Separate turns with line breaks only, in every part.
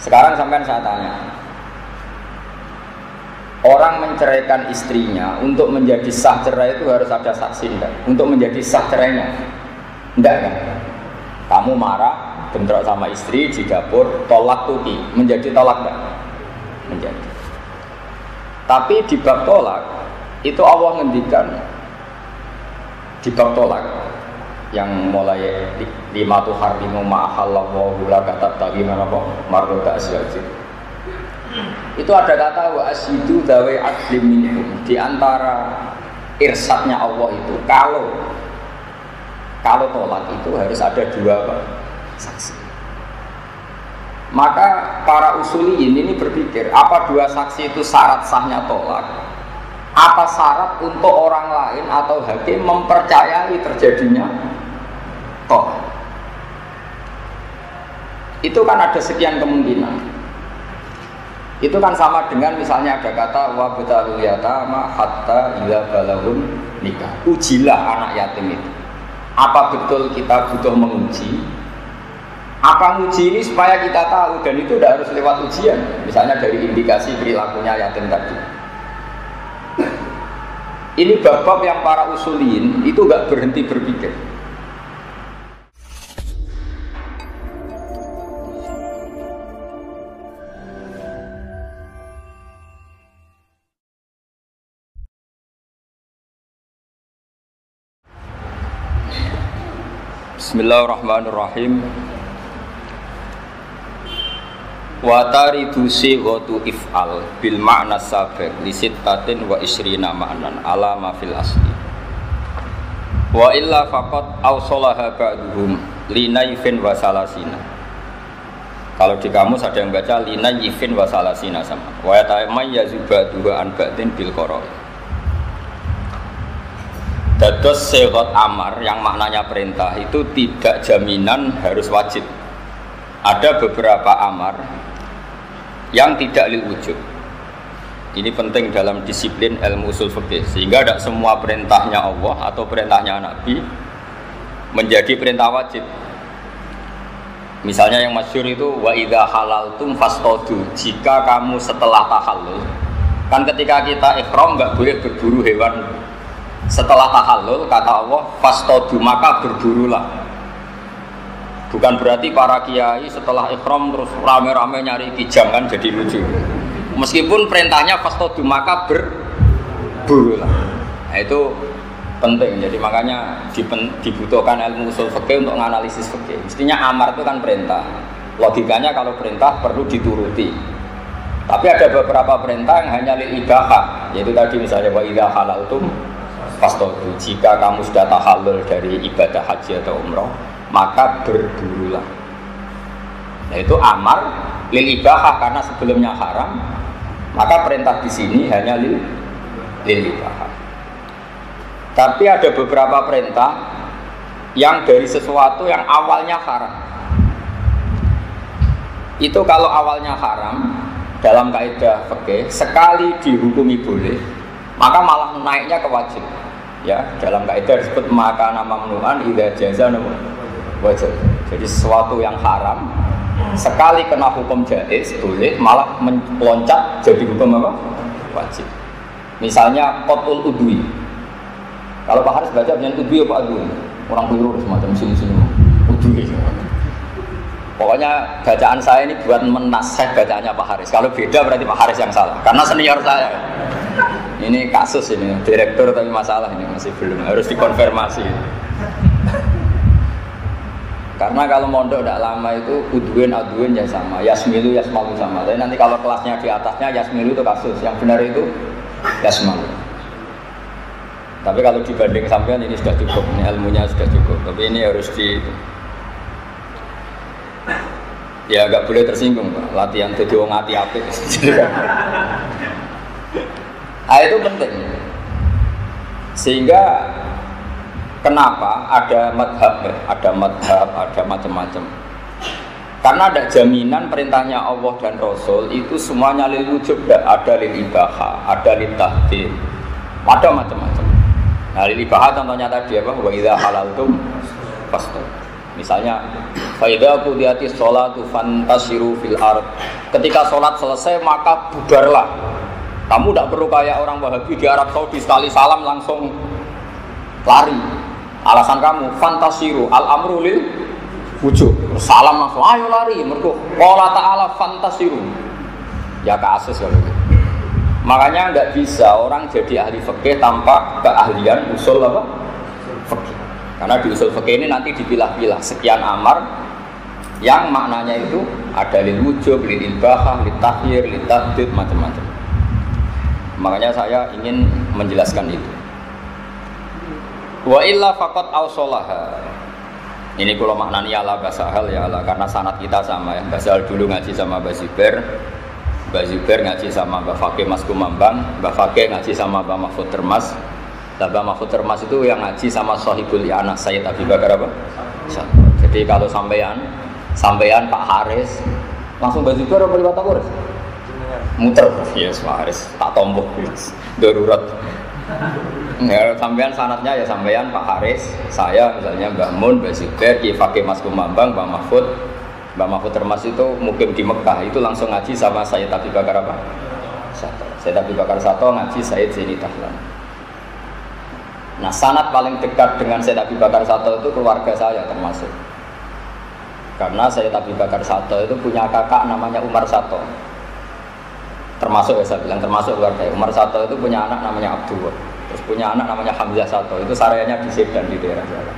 Sekarang sampean saya tanya, orang menceraikan istrinya untuk menjadi sah cerai itu harus ada saksi enggak? Untuk menjadi sah cerainya enggak kan? Kamu marah, bentrok sama istri di dapur, tolak tuki, menjadi tolak enggak? Menjadi. Tapi di bab tolak itu Allah ngendikan di bab tolak yang mulai lima tu harimu ma'ahallahu la kata tadi apa marrota asyaji. Itu ada kata wa asyidu dawe adlim minhum, di antara irsadnya Allah itu kalau tolak itu harus ada dua saksi. Maka para usuliyin ini berpikir, apa dua saksi itu syarat sahnya tolak? Apa syarat untuk orang lain atau hakim mempercayai terjadinya tolak? Itu kan ada sekian kemungkinan. Itu kan sama dengan misalnya ada kata wa batalul yatama hatta idza balaghun nikah. Ujilah anak yatim itu. Apa betul kita butuh menguji? Apa uji ini supaya kita tahu, dan itu tidak harus lewat ujian. Misalnya dari indikasi perilakunya yatim tadi. Ini bab-bab yang para usuliyin itu gak berhenti berpikir. Bismillahirrahmanirrahim. Wa taridu sighatu if'al bil ma'na sabiq li sittatin wa isrina ma'nan ala ma fil asli wa illa faqat awsalaha ba'duhum linayfin wa salasina. Kalau di kamus ada yang baca linayfin wa salasina sama wa yatamayyazu ba'duhu an ba'din bil qara'. Dados sighat amar yang maknanya perintah itu tidak jaminan harus wajib. Ada beberapa amar yang tidak lil wujud. Ini penting dalam disiplin ilmu usul fikih, sehingga tidak semua perintahnya Allah atau perintahnya Nabi menjadi perintah wajib. Misalnya yang masyhur itu wa idza halaltum fastadu, jika kamu setelah tahallul, kan ketika kita ihram enggak boleh berburu hewan. Setelah tahallul kata Allah fastadu, maka berburulah. Bukan berarti para kiai setelah ikhram terus rame-rame nyari kijang, kan jadi lucu. Meskipun perintahnya fastadu, maka berburulah. Nah, itu penting. Jadi makanya dibutuhkan ilmu usul fikih untuk menganalisis fikih. Mestinya amar itu kan perintah. Logikanya kalau perintah perlu dituruti. Tapi ada beberapa perintah yang hanya lil ibahah, yaitu tadi misalnya wa idza halaltum fastadu, jika kamu sudah tahallul dari ibadah haji atau umrah, maka berburulah. Nah, itu amar lil ibahah karena sebelumnya haram, maka perintah di sini hanya lil ibahah. Tapi ada beberapa perintah yang dari sesuatu yang awalnya haram. Itu kalau awalnya haram dalam kaidah fikih, sekali dihukumi boleh, maka malah naiknya ke wajib. Ya, dalam kaidah disebut maka nama mamnu'an idza jaza wajib. Jadi sesuatu yang haram sekali kena hukum jaiz boleh, malah meloncat jadi hukum apa? Wajib. Misalnya qatul udwi. Kalau Pak Haris baca dengan udwi apa adwi? Orang keliru semacam sini-sini. Udwi. Pokoknya bacaan saya ini buat menasih bacaannya Pak Haris. Kalau beda berarti Pak Haris yang salah. Karena senior saya. Ini kasus ini, direktur tapi masalah ini masih belum, harus dikonfirmasi. Karena kalau mondok tidak lama itu udwin adwin ya sama, yasmilu yasmalu sama. Tapi nanti kalau kelasnya di atasnya yasmilu itu kasus, yang benar itu yasmalu. Tapi kalau dibanding sampean ini sudah cukup, ini ilmunya sudah cukup. Tapi ini harus ya agak boleh tersinggung Pak, latihan jadi wong ati apik. Itu penting. Sehingga kenapa ada madhab, ada macam-macam. Karena ada jaminan perintahnya Allah dan Rasul itu semuanya lil wujub, ada lil ibahah, ada lil tahdid, ada macam-macam. Nah, lil ibahah contohnya tadi apa? Wa idza halaltum fastad. Misalnya, faida qudiyatis sholatu fantasiru fil ard. Ketika sholat selesai maka bubarlah. Kamu tidak perlu kayak orang Wahabi di Arab Saudi sekali salam langsung lari. Alasan kamu fantasiru al-amru lil wujub. Salam langsung ayo lari. Mergo qala ta'ala fantasiru. Ya kasus kalau gitu. Makanya nggak bisa orang jadi ahli fikih tanpa keahlian usul apa? Fikih. Karena di usul fikih ini nanti dipilah-pilah sekian amar yang maknanya itu ada lil wujub, lil ibahah, lil tahyir, lil tahdid, macam-macam. Makanya saya ingin menjelaskan itu. Wa illa faqat awsolaha. Ini kalau maknanya ala basahal ya Allah, karena sanad kita sama ya. Basahal dulu ngaji sama Baziber, Baziber ngaji sama Mbak Fakih Mas Kumambang, Mbak Fakih ngaji sama Mbak Mahfud Termas. Mbak Mahfud Termas itu yang ngaji sama Sohibul Anas Sayyid Abi Bakar apa? Jadi kalau sampean Pak Haris langsung Baziber apa lewat aku? Muter, yes Pak Haris, tak tombok, darurat. Ya, sampean sanatnya ya sampean Pak Haris, saya misalnya Mbak Mun, Mbak Ziber, Ki Fakih Mas Kumambang, Mbak Mahfud Termas itu mukim di Mekah, itu langsung ngaji sama Sayyid Abi Bakar apa? Sayyid Abi Bakar Sato ngaji Sayyid Zaini Dahlan. Nah sanat paling dekat dengan Sayyid Abi Bakar Sato itu keluarga saya termasuk. Karena Sayyid Abi Bakar Sato itu punya kakak namanya Umar Sato. Termasuk ya saya bilang termasuk keluarga Umar Sato itu punya anak namanya Abdullah, terus punya anak namanya Hamzah Sato, itu sareanya di Sedan di daerah saya.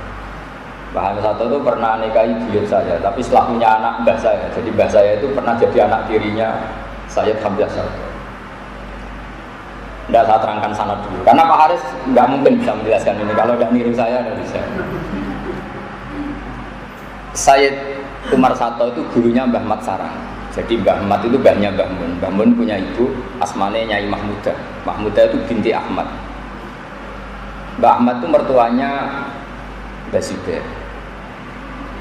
Mbah Hamzah Sato itu pernah nikahi buyut saya, tapi setelah punya anak mbah saya, jadi mbah saya itu pernah jadi anak tirinya Sayyid Hamzah Sato. Tidak saya terangkan sana dulu, karena Pak Haris nggak mungkin bisa menjelaskan ini kalau tidak niru saya nggak bisa. Sayyid Umar Sato itu gurunya Mbah Mat Sarang. Jadi Mbah Mat itu mbahnya Mbah Mun. Mbah Mun punya ibu, asmane Nyai Mahmudah. Mahmudah itu binti Ahmad. Mbah Ahmad itu mertuanya Mbah Zubair.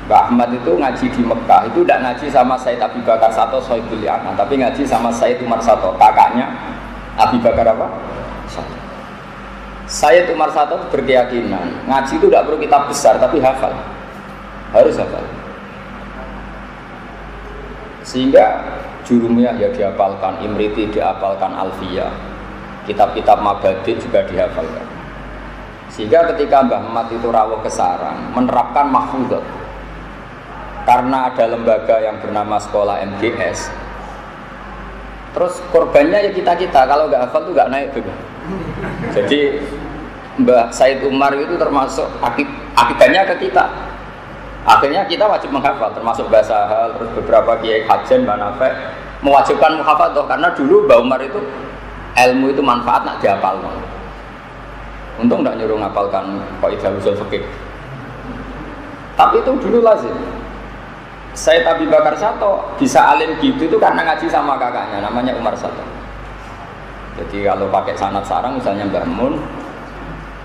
Mbah Ahmad itu ngaji di Mekah, itu tidak ngaji sama Sayyid Abi Bakar Sato Sohibul Anas, tapi ngaji sama Sayyid Umar Sato, kakaknya Abi Bakar apa? Sato. Sayyid Umar Sato berkeyakinan ngaji itu tidak perlu kitab besar, tapi hafal. Harus hafal. Sehingga jurumiyah ya dihafalkan, Imriti dihafalkan, Alfiyah, kitab-kitab Mabadi juga dihafalkan. Sehingga ketika Mbah Mat itu rawuh ke sarang, menerapkan mahfudhat. Karena ada lembaga yang bernama Sekolah MGS. Terus korbannya ya kita-kita, kalau nggak hafal tuh nggak naik juga. Jadi Mbah Said Umar itu termasuk akibatnya ke kita. Akhirnya kita wajib menghafal, termasuk bahasa hal, terus beberapa kiai hajen, Nafe mewajibkan muhafadzah karena dulu Mbah Umar itu ilmu itu manfaat nak dihafal. Untung tidak nyuruh ngapalkan kaidah usul fikih. Tapi itu dulu lazim. Sayyid Abi Bakar Sato bisa alim gitu itu karena ngaji sama kakaknya namanya Umar Sato. Jadi kalau pakai sanad sarang misalnya Mbah Mun,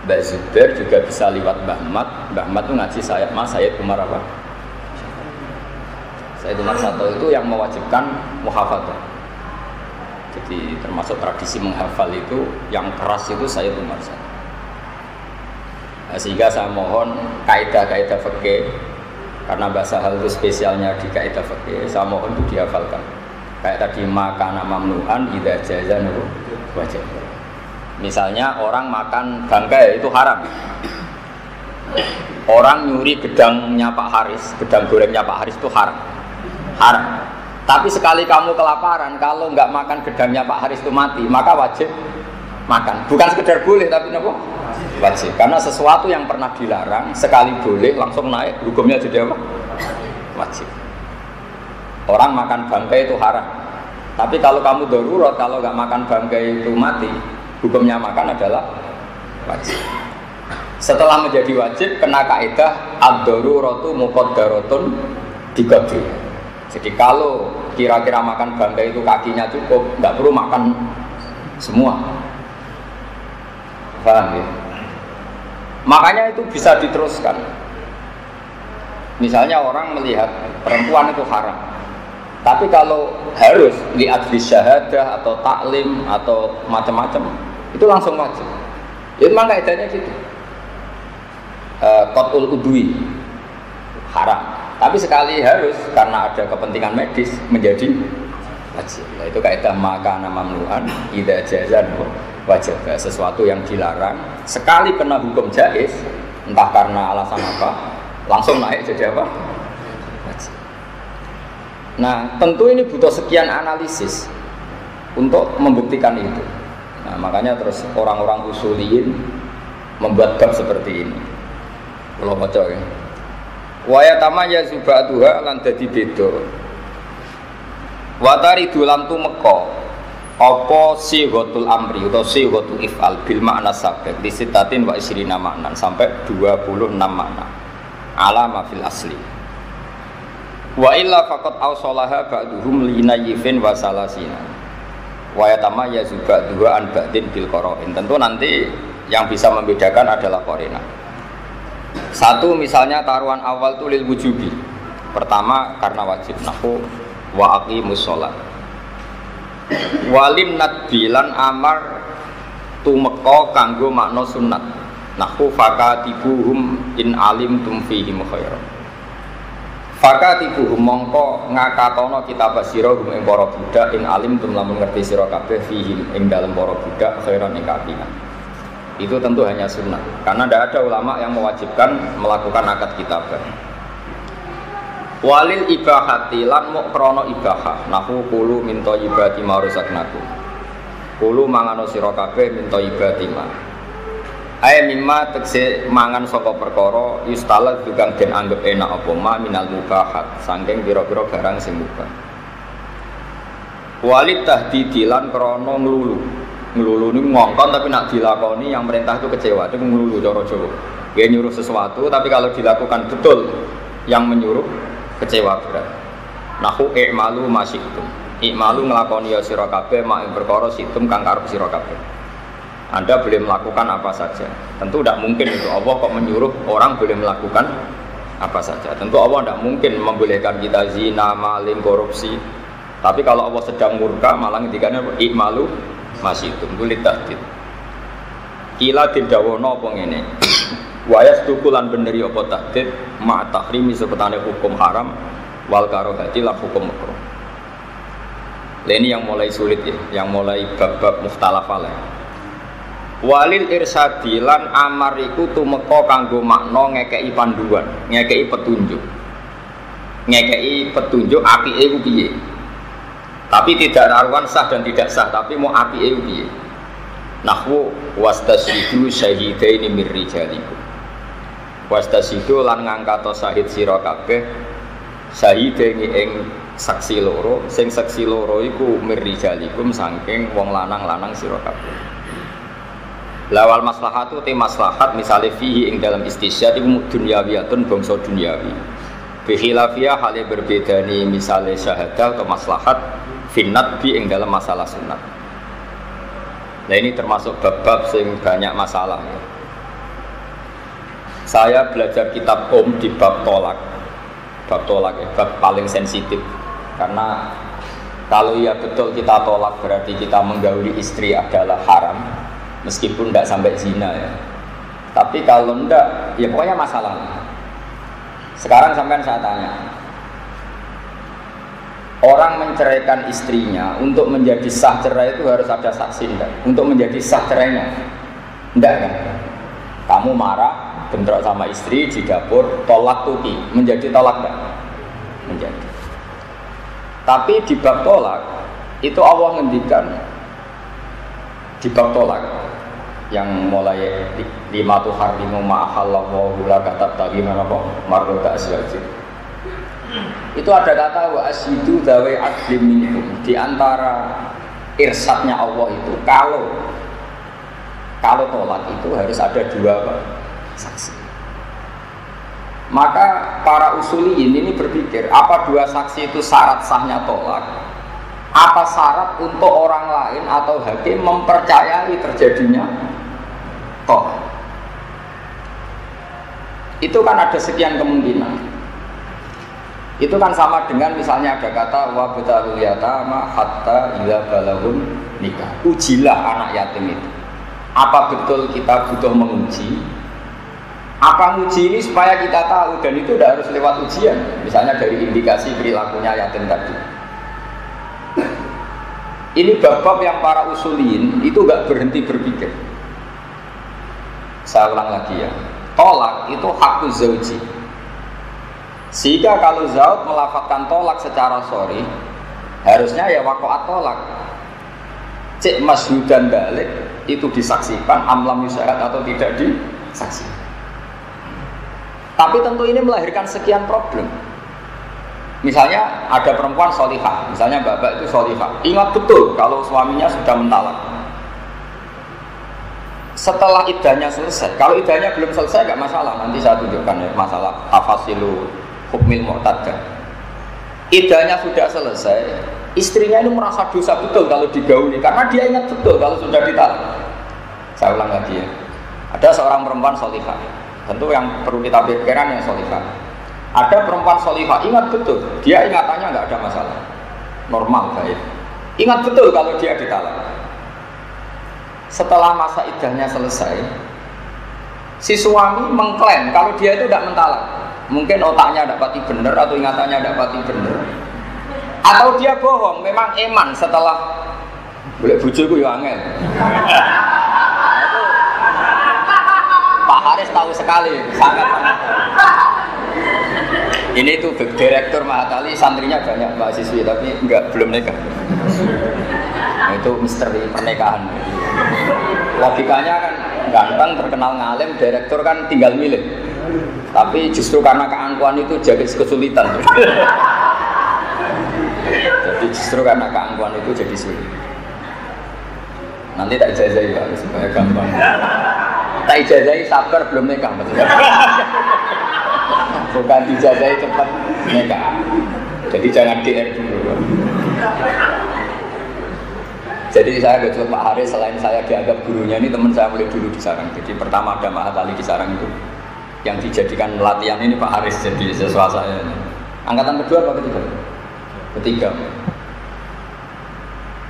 Mbak Zubair juga bisa lewat Mbah Mat. Mbah Mat itu ngaji Sayyid Umar apa? Sayyid Umar Sato itu yang mewajibkan muhafadzah. Jadi termasuk tradisi menghafal itu yang keras itu Sayyid Umar Sato. Nah, sehingga saya mohon kaidah-kaidah fikih karena bahasa hal itu spesialnya di kaidah fikih, saya mohon itu dihafalkan. Kayak tadi makana mamnu'an idza jaza wajib. Misalnya orang makan bangkai itu haram. Orang nyuri gedangnya Pak Haris, gedang gorengnya Pak Haris itu haram. Haram. Tapi sekali kamu kelaparan, kalau nggak makan gedangnya Pak Haris itu mati, maka wajib makan. Bukan sekedar boleh, tapi apa? Wajib. Karena sesuatu yang pernah dilarang, sekali boleh langsung naik, hukumnya jadi apa? Wajib. Orang makan bangkai itu haram. Tapi kalau kamu darurat, kalau nggak makan bangkai itu mati, hukumnya makan adalah wajib. Setelah menjadi wajib, kena kaidah ad-daruratu muqaddaratun biqadri. Jadi kalau kira-kira makan bangkai itu kakinya cukup, nggak perlu makan semua. Paham ya? Makanya itu bisa diteruskan. Misalnya orang melihat perempuan itu haram, tapi kalau harus lihat di syahadah atau taklim atau macam-macam, itu langsung wajib. Itu memang kaidahnya gitu. Qatul udwi, haram. Tapi sekali harus karena ada kepentingan medis menjadi wajib. Nah, itu kaidah maka nama mamnuan idza jazan wajib. Sesuatu yang dilarang sekali kena hukum jaiz, entah karena alasan apa, langsung naik jadi apa? Wajib. Nah, tentu ini butuh sekian analisis untuk membuktikan itu. Nah, makanya terus orang-orang usuliyin membuat bab seperti ini. Kalau baca ya. Wa yatamaya zubatuha lan dadi beda. Wa taridu lan tumeka apa sighatul amri atau sighatul ifal bil makna sabaq di sitatin wa isrina makna sampai 26 makna. Alama fil asli. Wa illa faqat awsalaha ba'duhum linayifin wa salasina. Wa yatamaya zubatuha an ba'din bil qara'in. Tentu nanti yang bisa membedakan adalah qarina. Satu misalnya taruhan awal itu lil wujubi. Pertama karena wajib nahu wa aqimus sholat. Walim nadbilan amar tumeka kanggo makna sunat. Nahu fakatibuhum in alim tumfihim khairan. Fakatibuhum mongko ngakatono kitab sira hum ing para budak in alim tum lamun ngerti sira kabeh fihim ing dalem para budak khairan ing kapinan. Itu tentu hanya sunnah karena tidak ada ulama yang mewajibkan melakukan akad kitabah. Walil ibahati lan mukrana ibahah nahu kulu min thayyibati ma razaqnakum. Kulu mangano sira kabeh min thayyibati ma. Ae mimma tekse mangan saka perkara yustalad tukang den anggap enak apa ma minal mubahat saking pira-pira barang sing mubah. Walid tahdidilan krana ngelulu ini ngongkon tapi nak dilakoni yang perintah itu kecewa, itu ngelulu cara Jawa. Dia nyuruh sesuatu tapi kalau dilakukan betul yang menyuruh kecewa berat. Nahu i'malu masyitum. I'malu ngelakoni ya sira kabeh mak ing perkara situm kang karep sira kabeh. Anda boleh melakukan apa saja. Tentu tidak mungkin itu Allah kok menyuruh orang boleh melakukan apa saja. Tentu Allah tidak mungkin membolehkan kita zina, maling, korupsi. Tapi kalau Allah sedang murka malah ngendikane i'malu masih itu kulit tahdid. Kila didawono apa ngene. Wayas tukulan beneri apa tahdid ma tahrimi sepetane hukum haram wal karahati la hukum makruh. Ini yang mulai sulit ya, yang mulai bab-bab mukhtalaf alaih. Walil irsadi lan amar iku tumeka kanggo makna ngekeki panduan, ngekeki petunjuk. Ngekeki petunjuk apike iku piye? Tapi tidak raruan sah dan tidak sah, tapi mau api piye. Nahwu wastasyidu syahidaini mir rijalikum. Wastasyidu lan ngangkat syahid sira kabeh syahidaini ing saksi loro, sing saksi loro iku mir rijalikum saking wong lanang-lanang sira kabeh. Lawal maslahatu te maslahat misale fihi ing dalam istisyad iku dunyawiyatun bangsa dunyawi. Bi khilafiyah hale berbeda ni misale syahadah atau maslahat finnat bi ing dalam masalah sunat. Nah ini termasuk bab-bab yang banyak masalah ya. Saya belajar kitab di bab tolak ya, bab paling sensitif karena kalau ya betul kita tolak berarti kita menggauli istri adalah haram meskipun tidak sampai zina ya. Tapi kalau tidak ya pokoknya masalah. Sekarang sampean saya tanya, orang menceraikan istrinya untuk menjadi sah cerai itu harus ada saksi enggak? Untuk menjadi sah cerainya enggak kan? Kamu marah, bentrok sama istri di dapur, tolak tuki, menjadi tolak enggak? Menjadi. Tapi di bab tolak itu Allah ngendikan di bab tolak yang mulai lima tuh harimu ma'ahallahu la katab tagi mana kok marrota aswajib. Itu ada kata wa asyidu dawe adlim minkum. Di antara irsadnya Allah itu kalau tolak itu harus ada dua saksi. Maka para usuliyin ini berpikir apa dua saksi itu syarat sahnya tolak? Apa syarat untuk orang lain atau hakim mempercayai terjadinya tolak? Itu kan ada sekian kemungkinan. Itu kan sama dengan misalnya ada kata wa batalul yatama hatta ila balahun nikah. Ujilah anak yatim itu. Apa betul kita butuh menguji Apa nguji ini supaya kita tahu, dan itu udah harus lewat ujian. Misalnya dari indikasi perilakunya yatim tadi. Ini bab-bab yang para usulin itu gak berhenti berpikir. Saya ulang lagi ya. Tolak itu hakuz zauji. Sehingga kalau zauj melafadzkan tolak secara sorry, harusnya ya waqa'at tolak. Cek masyhudan balik itu disaksikan, amlam yusyahad atau tidak disaksikan. Tapi tentu ini melahirkan sekian problem. Misalnya ada perempuan solihah, misalnya bapak itu solihah, ingat betul kalau suaminya sudah mentalak. Setelah iddahnya selesai, kalau iddahnya belum selesai gak masalah, nanti saya tunjukkan ya masalah tafasilu hukmil mu'tadah. Iddahnya sudah selesai, istrinya ini merasa dosa betul kalau digauli, karena dia ingat betul kalau sudah ditalak. Saya ulang lagi ya, ada seorang perempuan solihah, tentu yang perlu kita pikirkan yang solihah. Ada perempuan solihah, ingat betul, dia ingatannya nggak ada masalah, normal, baik. Ingat betul kalau dia ditalak. Setelah masa iddahnya selesai, si suami mengklaim kalau dia itu tidak mentalak. Mungkin otaknya tidak pati benar atau ingatannya tidak pati benar. Atau dia bohong, memang eman setelah boleh bujuku ya angel. Pak Haris tahu sekali, sangat. Ini tuh direktur Mahatali, santrinya banyak mahasiswi tapi belum nikah. Nah, itu misteri pernikahan. Logikanya kan ganteng, terkenal ngalim, direktur kan tinggal milih. Tapi justru karena keangkuhan itu jadi kesulitan. Jadi justru karena keangkuhan itu jadi sulit. Nanti tak ijazahi Pak, supaya gampang. Tak ijazahi sabar belum nikah maksudnya. Bukan dijazahi cepat nikah. Jadi jangan GR dulu. Jadi saya ke Pak Haris, selain saya dianggap gurunya, ini teman saya mulai dulu di Sarang. Jadi pertama ada Mahatali di Sarang itu yang dijadikan latihan ini Pak Haris jadi siswa saya. Angkatan kedua apa ketiga? Ketiga.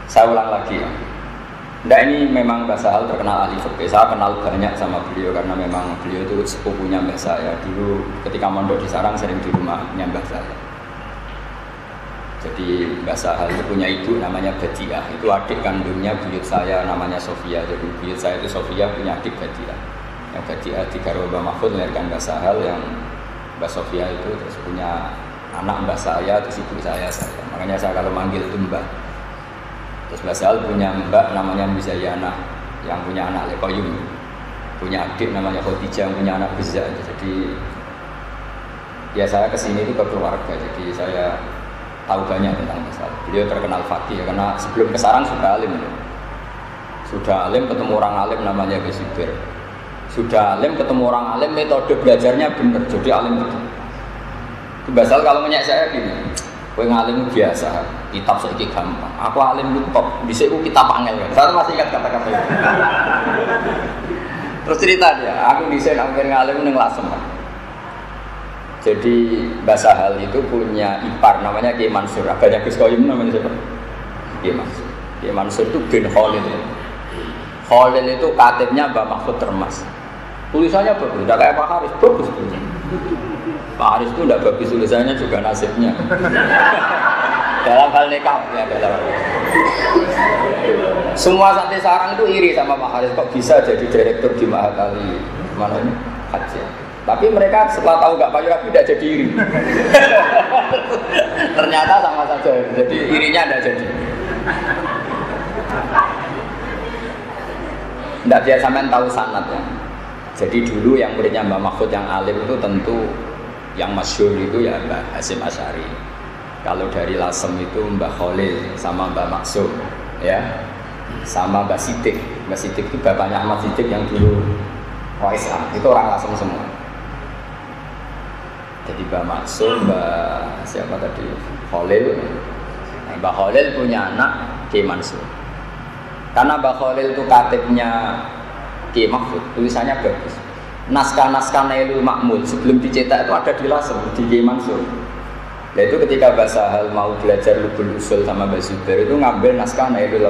Saya ulang lagi ya. Nah ini memang Mbah Sahal terkenal ahli fikih. Saya kenal banyak sama beliau karena memang beliau itu sepupunya Mbah saya. Dulu ketika mondok di Sarang sering di rumahnya Mbah saya. Jadi Mbah Sahal itu punya ibu namanya Badiah. Itu adik kandungnya buyut saya namanya Sofia. Jadi buyut saya itu Sofia punya adik Badiah. Yang Badiah di Garwa Mbah Mahfud melahirkan Mbah Sahal, yang Mbah Sofia itu terus punya anak Mbah saya, terus ibu saya. Makanya saya kalau manggil itu Mbah. Terus Mbah Sahal punya mbak namanya Muzayana, yang punya anak Lekoyum, punya adik namanya Khadijah, yang punya anak Bizza. Jadi ya saya kesini itu ke keluarga, jadi saya tahu banyak tentang Mbah Sahal. Beliau terkenal fakih ya, karena sebelum ke Sarang sudah alim ya. Sudah alim, ketemu orang alim namanya Gesibir. Sudah alim, ketemu orang alim, metode belajarnya benar, jadi alim betul. Mbah Sahal kalau menyek saya gini, kowe ngalim biasa, kitab saiki gampang. Aku alim lu top, dhisik ku kitab angel. Saya masih ingat kata-kata itu. Terus cerita dia, aku dhisik angger ngalim ning Lasem. Jadi Mbah Sahal itu punya ipar namanya Kiai Mansur. Abahnya Gus Koyum namanya siapa? Kiai Mansur. Kiai Mansur itu bin Khalil. Khalil itu katibnya Mbah Mahfud Termas. Tulisannya bagus, tidak kayak Pak Haris, bagus tulisannya. Pak Haris itu tidak bagus tulisannya, juga nasibnya. Dalam hal nikah ya, dalam hal. Semua santri Sarang itu iri sama Pak Haris, kok bisa jadi direktur di Mahatali mana ini Haji. Tapi mereka setelah tahu nggak payu rapi tidak jadi iri. Ternyata sama saja, jadi irinya tidak jadi. Tidak biar sampean tahu sanad ya. Jadi dulu yang muridnya Mbah Mahfud yang alim itu tentu yang masyhur itu ya Mbah Hasyim Asy'ari. Kalau dari Lasem itu Mbah Khalil sama Mbah Maksum ya, sama Mbah Sidik. Mbah Sidik itu bapaknya Ahmad Sidik yang dulu Roisam, itu orang Lasem semua. Jadi Mbah Maksum, Mbah siapa tadi? Khalil. Nah, Mbah Khalil punya anak Kiai Mansur. Karena Mbah Khalil itu katibnya Kiai Mahfud, tulisannya bagus. Naskah-naskah Nailul Ma'mul sebelum dicetak itu ada di Lasem, di Kiai Mansur. Nah itu ketika Mbah Sahal mau belajar Lubul Usul sama Mbah Zubair itu ngambil naskah Nailul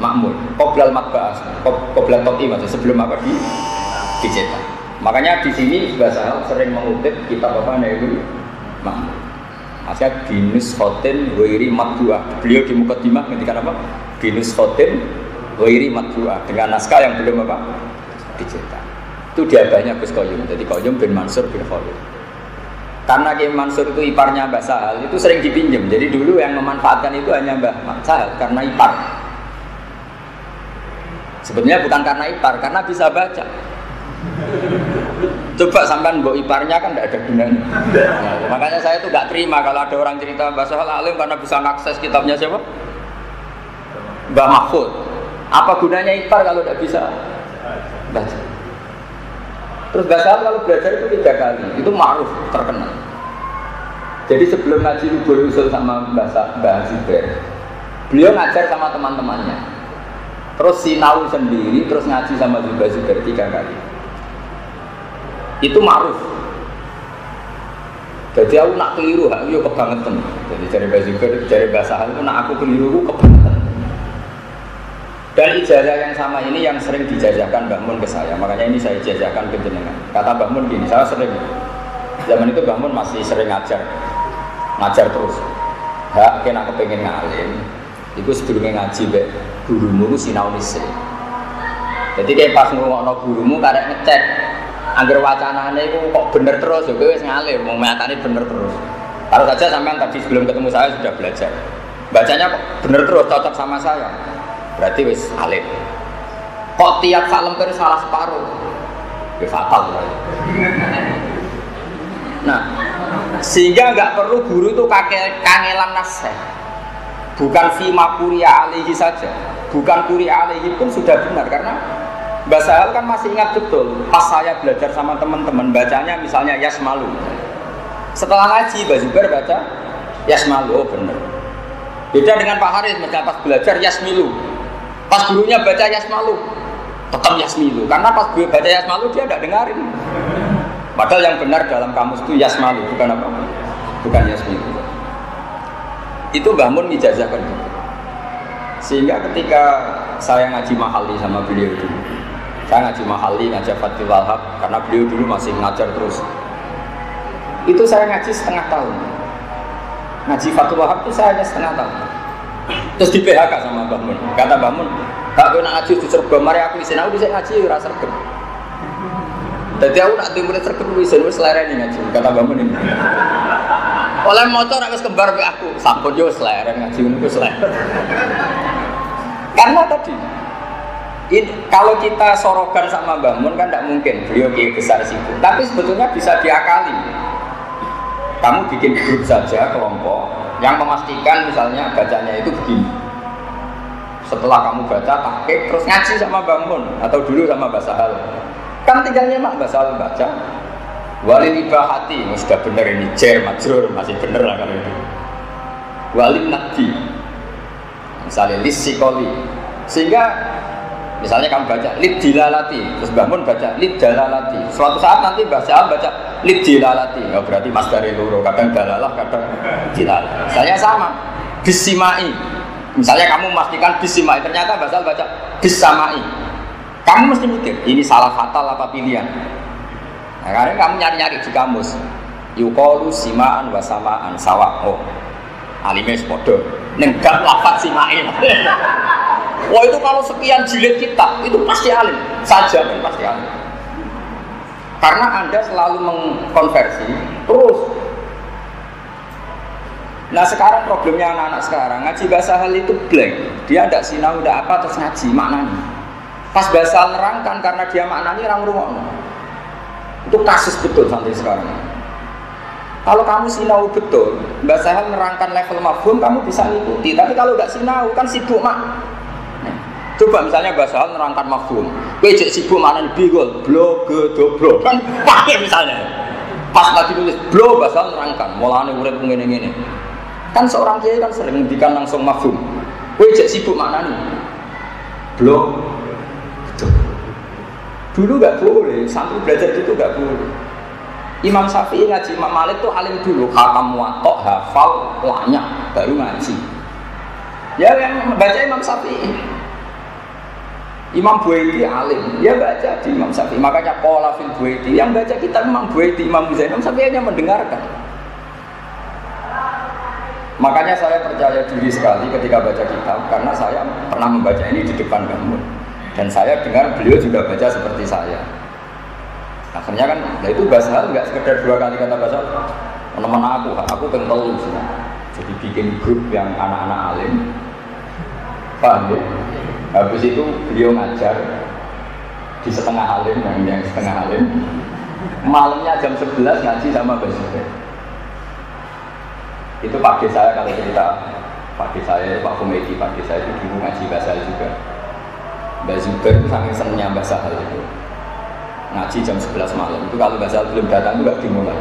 Ma'mul, Qoblal Matba'ah, Qoblal To'i maksudnya sebelum apa dicetak. Makanya di sini bahasa sering mengutip kitab apa itu Mahmud. Maksudnya binus khotin wairi matbuah. Beliau di mukadimah ngendikan apa? Binus khotin wairi matbuah, dengan naskah yang belum apa? Dicetak. Itu diabahnya Gus Qayyum. Jadi Qayyum bin Mansur bin Khalid. Karena Kiai Mansur itu iparnya Mbah Sahal, itu sering dipinjam. Jadi dulu yang memanfaatkan itu hanya Mbah Sahal karena ipar. Sebenarnya bukan karena ipar, karena bisa baca. Coba sampean mbok iparnya kan tidak ada gunanya. Nah, makanya saya tuh nggak terima kalau ada orang cerita Mbah Sahal alim karena bisa mengakses kitabnya siapa? Mbah Mahfud. Apa gunanya ipar kalau tidak bisa baca? Terus Mbah Sahal kalau belajar itu 3 kali, itu ma'ruf, terkenal. Jadi sebelum ngaji Lubul Usul sama Mbah Zubair, beliau ngajar sama teman-temannya. Terus sinau sendiri, terus ngaji sama Mbah Zubair 3 kali. Itu ma'ruf. Jadi aku nak keliru, aku kebangetan. Jadi cari Mbah Zubair, cari Mbah Sahal itu nak aku keliru, aku kebangetan. Dan ijazah yang sama ini yang sering dijajahkan Mbah Mun ke saya, makanya ini saya ijazahkan ke jenengan. Kata Mbah Mun gini, saya sering, zaman itu Mbah Mun masih sering ngajar terus. Hak kena kepengen ngalim, itu sebelumnya ngaji be gurumu itu sinau nise. Jadi kayak pas ngurungokno gurumu karek ngecek, angger wacanane itu kok bener terus, ya wis ngalim, mau nyatane bener terus. Taruh saja sampean tadi sebelum ketemu saya sudah belajar, bacanya kok bener terus, cocok sama saya. Berarti wis alim. Kok tiap salam terus salah separuh? Ya fatal. Nah, sehingga nggak perlu guru itu kangelan nasihat. Bukan fima kuria alihi saja. Bukan kuria alihi pun sudah benar karena Mbah Sahal kan masih ingat betul. Pas saya belajar sama teman-teman bacanya misalnya Yasmalu. Setelah ngaji Mbah Zubair baca Yasmalu, oh benar. Beda dengan Pak Haris, pas belajar Yasmilu. Pas gurunya baca Yasmalu, tetap Yasmilu. Karena pas gue baca Yasmalu dia tidak dengarin. Padahal yang benar dalam kamus itu Yasmalu, bukan apa? Bukan Yasmilu. Itu Mbah Mun ijazahkan gitu. Sehingga ketika saya ngaji Mahali sama beliau dulu, saya ngaji Mahali, ngaji Fathul Wahab, karena beliau dulu masih ngajar terus. Itu saya ngaji setengah tahun. Ngaji Fathul Wahab itu saya hanya setengah tahun. Terus di PHK sama Mbah Mun. Kata Mbah Mun, "Kak kowe nak ngaji di Sergem, mari aku isin aku dhisik ngaji ora sergem." Dadi aku nak dimulai sergem isin wis lereni ngaji. Kata Mbah Mun ini. Oleh motor wis kembar mbek aku. Sampun yo leren ngaji niku leren. Karena tadi kalau kita sorogan sama Mbah Mun kan tidak mungkin beliau kiai besar sibuk. Tapi sebetulnya bisa diakali. Kamu bikin grup saja kelompok yang memastikan misalnya bacanya itu begini. Setelah kamu baca tahqiq terus ngaji sama Mbah Mun atau dulu sama Mbah Sahal. Kan tinggal nyemak Mbah Sahal baca. Walil ibahati, sudah benar ini jer majrur masih benar lah kalau itu. Walil nakdi, misalnya lisikoli, sehingga misalnya kamu baca lid dilalati, terus Mbah Mun baca lid dalalati. Suatu saat nanti Mbah Sahal baca lid dilalati, oh, berarti mas dari loro, kadang dalalah, kadang dilalah. Saya sama, bisimai. Misalnya kamu memastikan bisimai, ternyata Mbah Sahal baca bisamai. Kamu mesti mikir, ini salah fatal apa pilihan? Nah, karena kamu nyari-nyari di kamus, yuqalu simaan wa samaan sawa. Oh, alime sepodo. Nenggak lafaz simain. Wah itu kalau sekian jilid kitab itu pasti alim saja kan pasti alim. Karena Anda selalu mengkonversi terus. Nah sekarang problemnya anak-anak sekarang ngaji bahasa hal itu blank. Dia tidak sinau tidak apa terus ngaji maknanya. Pas bahasa nerangkan karena dia maknanya orang rumah. Itu kasus betul sampai sekarang. Kalau kamu sinau betul, Mbak Sahal nerangkan level mafhum, kamu bisa ngikuti. Tapi kalau nggak sinau, kan sibuk mak. Coba misalnya Mbak Sahal nerangkan mafhum, pejek sibuk maknanya bigol, blog, dobro, kan pakai misalnya. Pas lagi nulis blog, Mbak Sahal nerangkan, mulanya urip ngene-ngene. Kan seorang kiai kan sering ngendikan langsung mafhum. Pejek sibuk maknanya blog. Dulu nggak boleh, santri belajar itu nggak boleh. Imam Syafi'i ngaji Imam Malik tuh alim dulu, khatam muwatta, hafal, lanya, baru ngaji. Ya yang baca Imam Syafi'i. Imam Buaiti alim, dia baca di Imam Syafi'i. Makanya qala fil Buaiti, yang baca kitab Imam Buaiti, Imam Muzani, Imam Syafi'i hanya mendengarkan. Makanya saya percaya diri sekali ketika baca kitab, karena saya pernah membaca ini di depan kamu. Dan saya dengar beliau juga baca seperti saya. Akhirnya kan, nah itu bahasa hal nggak sekedar 2 kali kata bahasa hal. Teman aku kental semua. Jadi bikin grup yang anak-anak alim, paham ya? Habis itu beliau ngajar di setengah alim, yang setengah alim. Malamnya jam 11 ngaji sama Mbak Zubair. Itu Pak D saya kalau cerita, Pak D saya itu Pak Komedi, Pak D saya itu dulu ngaji bahasa juga. Mbak Zubair itu saking senangnya bahasa hal itu. Ngaji jam 11 malam, itu kalau bahasa hal belum datang itu gak dimulai.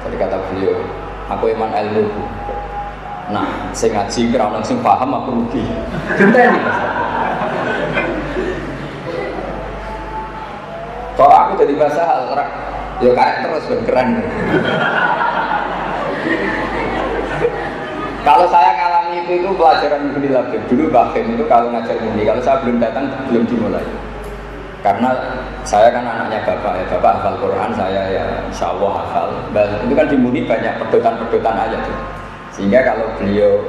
Jadi kata beliau, aku iman ilmu bu. Nah, saya ngaji kira orang sing paham aku rugi. Genteni mas. Kalau aku jadi bahasa hal, ya kayak terus keren. Kalau saya ngalami itu pelajaran Muni Labib. Dulu Bahkan itu kalau ngajar Muni, kalau saya belum datang belum dimulai. Karena saya kan anaknya bapak ya, bapak hafal Quran, saya ya insya Allah hafal. Dan itu kan di Muni banyak pedotan-pedotan aja tuh. Sehingga kalau beliau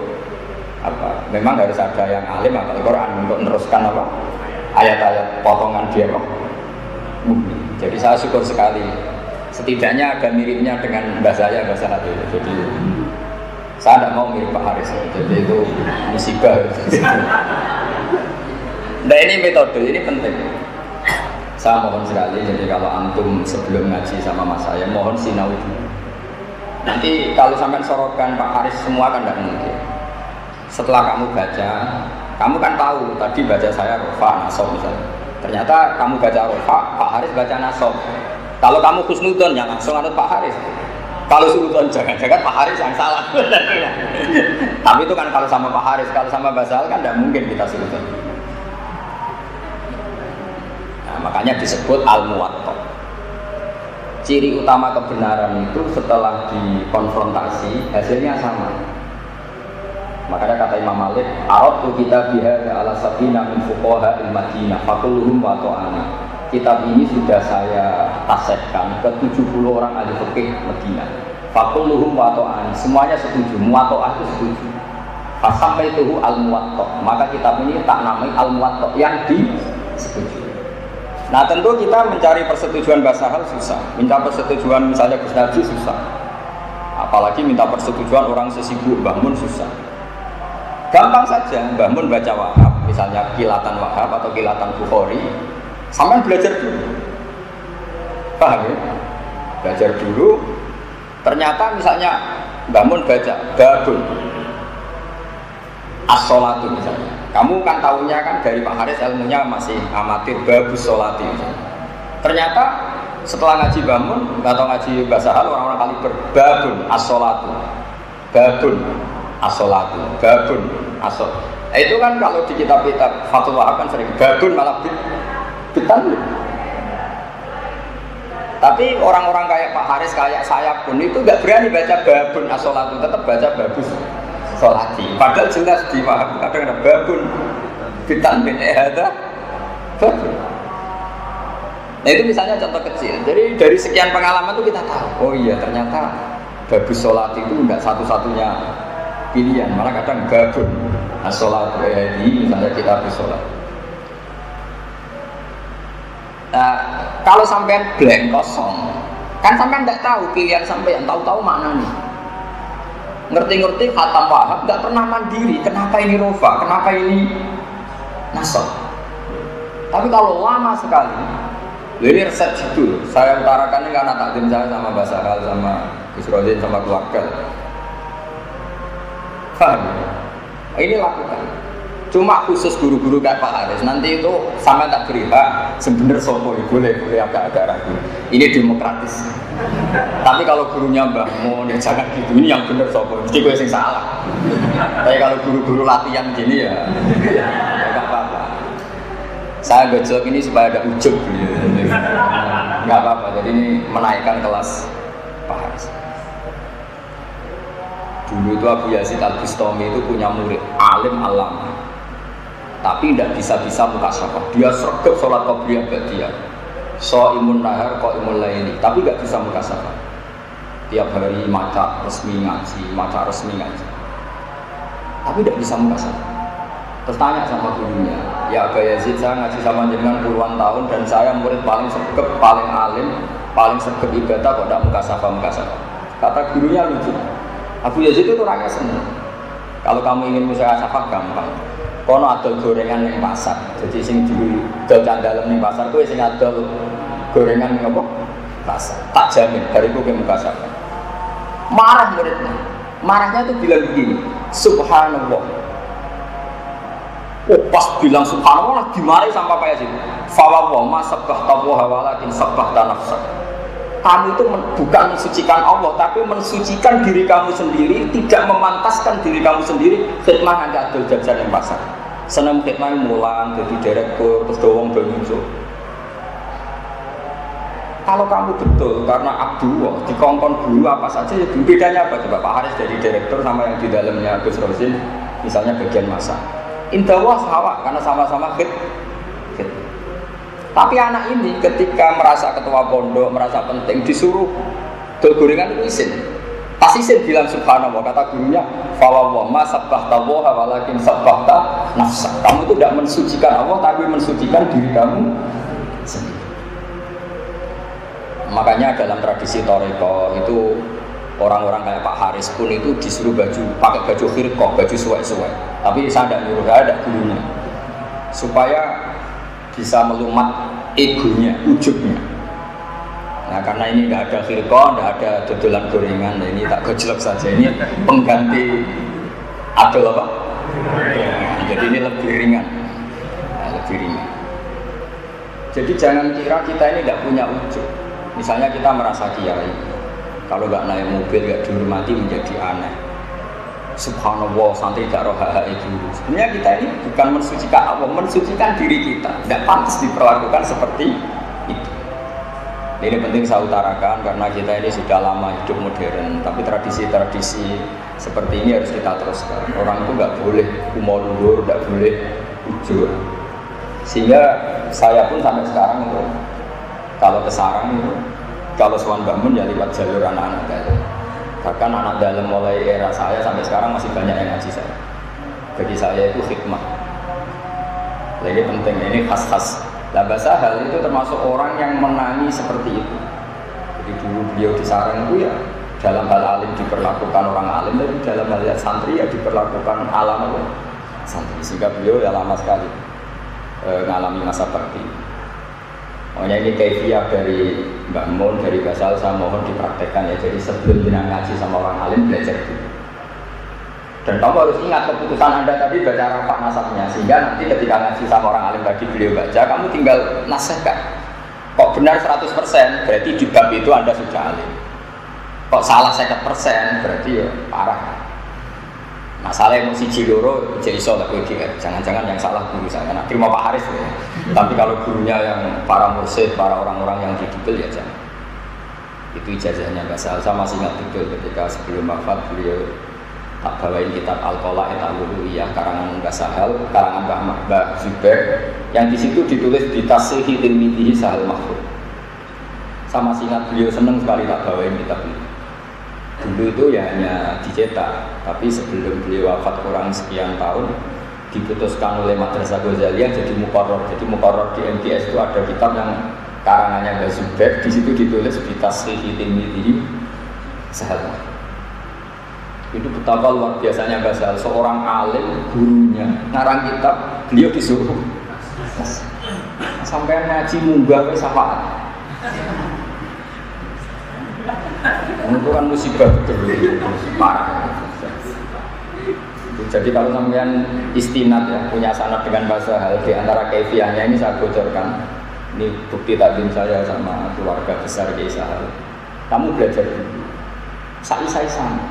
memang harus ada yang alim hafal Quran untuk meneruskan ayat-ayat potongan dia Muni. Jadi saya syukur sekali. Setidaknya ada miripnya dengan bahasa saya bahasa hati. Jadi saya tidak mau mirip Pak Haris. Jadi itu musibah. Nah ini metode, ini penting. Saya mohon sekali, jadi kalau antum sebelum ngaji sama mas saya, mohon sinau dulu. Nanti kalau sampai sorokan Pak Haris semua kan tidak mungkin. Setelah kamu baca, kamu kan tahu tadi baca saya Rofa, Nasob misalnya. Ternyata kamu baca Rofa, Pak Haris baca Nasob. Kalau kamu khusnudon, ya langsung anut Pak Haris. Kalau sultan jangan-jangan Pak Haris yang salah. Tapi itu kan kalau sama Pak Haris, kalau sama Basal kan tidak mungkin kita sultan. Makanya disebut al-muwatta. Ciri utama kebenaran itu setelah dikonfrontasi hasilnya sama. Makanya kata Imam Malik, "Aradtu kitabihadza ala sabina min fuqaha al-Madinah, fakulluhum wa ta'ana." Kitab ini sudah saya tasihkan ke 70 orang ahli fikih Madinah. Fakulluhum wa ta'ana, semuanya setuju, muwatta'ah itu setuju. Pas sampai itu al-muwatta, maka kitab ini tak namai al-muwatta yang disetujui. Nah tentu kita mencari persetujuan bahasa hal susah, minta persetujuan misalnya Gus Nabi susah, apalagi minta persetujuan orang sesibuk Mbah Mun susah. Gampang saja, Mbah Mun baca Wahab, misalnya kilatan Wahab atau kilatan Bukhari, sampai belajar dulu, paham ya? Belajar dulu, ternyata misalnya Mbah Mun baca Babun as-sholatu misalnya. Kamu kan tahunya kan dari Pak Haris ilmunya masih amatir babus sholati. Ternyata setelah ngaji bangun, atau ngaji bahasa hal orang-orang kali berbabun as-sholatu, babun as-sholatu, babun as-shol. Itu kan kalau di kitab-kitab fatwa kan sering babun malah bitan. Tapi orang-orang kayak Pak Haris kayak saya pun itu nggak berani baca babun as-sholatu, tetap baca babus sholati. Padahal jelas di Wahab kadang ada babun bitan bin ehada babun. Nah itu misalnya contoh kecil. Jadi dari sekian pengalaman itu kita tahu, oh iya ternyata babus sholati itu tidak satu-satunya pilihan. Malah kadang babun as-sholatu ehadi misalnya kita habis sholat. Nah, kalau sampean blank kosong, kan sampean tidak tahu pilihan sampean, tahu-tahu mana nih. Ngerti-ngerti khatam Wahab nggak pernah mandiri. Kenapa ini Rofa? Kenapa ini Nasab? Tapi kalau lama sekali, ini resep itu. Saya utarakan ini karena takdim saya sama Mbak Sahal, sama Gus Rodin, sama keluarga. Paham? Ini lakukan. Cuma khusus guru-guru kayak Pak Haris. Nanti itu sama tak beri hak. Sebenar sopo boleh agak-agak ragu. Ini demokratis. Tapi kalau gurunya Mbah Mun ya jangan gitu. Ini yang benar sopo. Mesti gue yang salah. Tapi kalau guru-guru latihan gini ya nggak apa-apa. Saya gojok ini supaya ada ujub. Nggak apa-apa. Jadi ini menaikkan kelas Pak Haris. Dulu itu Abu Yazid Al-Bustami itu punya murid alim alama. tapi tidak bisa-bisa mukasyafah. Dia sregep sholat qobliyah ba'diyah. Shaimun nahar qaimul laili, tapi nggak bisa mukasyafah. Tiap hari maca resmi ngaji. Tapi tidak bisa mukasyafah. Terus tanya sama gurunya, ya Aba Yazid, saya ngaji sama jenengan puluhan tahun dan saya murid paling sregep, paling alim, paling sregep ibadah kok tidak mukasyafah. Kata gurunya lucu. Abu Yazid itu orangnya senang. Kalau kamu ingin mukasyafah gampang. Kono adol gorengan ning pasar. Jadi sing didol candalem ning pasar kuwi sing adol gorengan ning apa? Pasar. Tak jamin bariku ke mukasyafah. Marah muridnya. Marahnya itu bilang begini, subhanallah. Oh pas bilang subhanallah dimarahi sama Pak Yazid. Fawawah ma sabbahta wa walakin sabbahta nafsak. Kamu itu bukan mensucikan Allah, tapi mensucikan diri kamu sendiri, tidak memantaskan diri kamu sendiri. Khidmah anda adol jajan yang pasar. Senang khidmah mulan, jadi direktur, terus doang muncul. Kalau kamu betul karena Abdullah dikongkon dulu apa saja, ya bedanya apa coba Pak Haris jadi direktur sama yang di dalamnya Gus Rosin, misalnya bagian masak. Indahwah sahawa karena sama-sama khidmah. Tapi anak ini ketika merasa ketua pondok, merasa penting, disuruh dol gorengan itu isin. Pas isin bilang subhanallah, kata gurunya, fawawah ma sabbahta wa walakin sabbahta nafsa. Kamu itu tidak mensucikan Allah, tapi mensucikan diri kamu sendiri. Makanya dalam tradisi Toreko itu orang-orang kayak Pak Haris pun itu disuruh pakai baju khirqah, baju suwek-suwek. Tapi saya tidak nyuruh, saya ada gurunya. Supaya bisa melumat egonya, ujubnya. Nah karena ini tidak ada khirqah, tidak ada dodolan gorengan, nah, ini tak gojlok saja, ini pengganti adol apa? Jadi ini lebih ringan. Nah, lebih ringan. Jadi jangan kira kita ini tidak punya ujub. Misalnya kita merasa kiai, kalau nggak naik mobil, nggak dihormati menjadi aneh. Subhanallah, santri tidak roh hak itu. Sebenarnya kita ini bukan mensucikan Allah, mensucikan diri kita. Tidak pantas diperlakukan seperti itu. Ini penting saya utarakan karena kita ini sudah lama hidup modern. Tapi tradisi-tradisi seperti ini harus kita teruskan. Orang itu nggak boleh kumo luhur, nggak boleh ujur. Sehingga saya pun sampai sekarang itu, kalau ke sarang itu, kalau sowan bangun ya lewat jalur anak-anak dalam. Bahkan anak dalam mulai era saya sampai sekarang masih banyak yang ngaji saya. Bagi saya itu hikmah. Nah, ini penting, ini khas-khas. Laba Sahal itu termasuk orang yang menangi seperti itu. Jadi dulu beliau di sarang itu ya dalam hal alim diperlakukan orang alim, tapi dalam hal santri ya diperlakukan alam apa? Santri. Sehingga beliau ya lama sekali mengalami masa bakti. Makanya ini kaifiah dari Mbak Mun, dari Basal, saya mohon dipraktekkan ya. Jadi sebelum jenengan ngaji sama orang alim, belajar dulu. Dan kamu harus ingat keputusan Anda tadi baca rapat nasabnya. Sehingga nanti ketika ngaji sama orang alim tadi beliau baca, kamu tinggal nasihatkan. Kok benar 100%, berarti di bab itu Anda sudah alim. Kok salah 50%, berarti ya parah. Masalah yang si Ciloro jadi soal WGR. Jangan-jangan yang salah guru saya. Nah, terima Pak Haris ya. Tapi kalau gurunya yang para mursyid, para orang-orang yang didikil ya jangan. Itu ijazahnya Mbak Sahal. Saya masih ingat betul ketika sebelum wafat beliau tak bawain kitab Al-Qala'id Al-Uluhiyah karangan Mbak Sahal, karangan Mbak Zubair, yang di situ ditulis di Tashihi Tirmidzi Sahal Mahfud. Saya masih ingat beliau senang sekali tak bawain kitab ini. Dulu itu ya hanya dicetak, tapi sebelum beliau wafat kurang sekian tahun diputuskan oleh Madrasah Ghazaliyah jadi muqarrar. Jadi muqarrar di MTS itu ada kitab yang karangannya Mbah Zubair, di situ ditulis di Tashihi Tirmidzi Sahal. Itu betapa luar biasanya Mbah Sahal, seorang alim gurunya ngarang kitab, beliau disuruh sampai ngaji munggah wis syafaat. Itu kan musibah betul, parah. Jadi kalau sampean istinad ya, punya sanad dengan bahasa hal di antara kaifiahnya ini saya bocorkan. Ini bukti takdim saya sama keluarga besar Kiai Sahal. Kamu belajar dulu. Saya sama.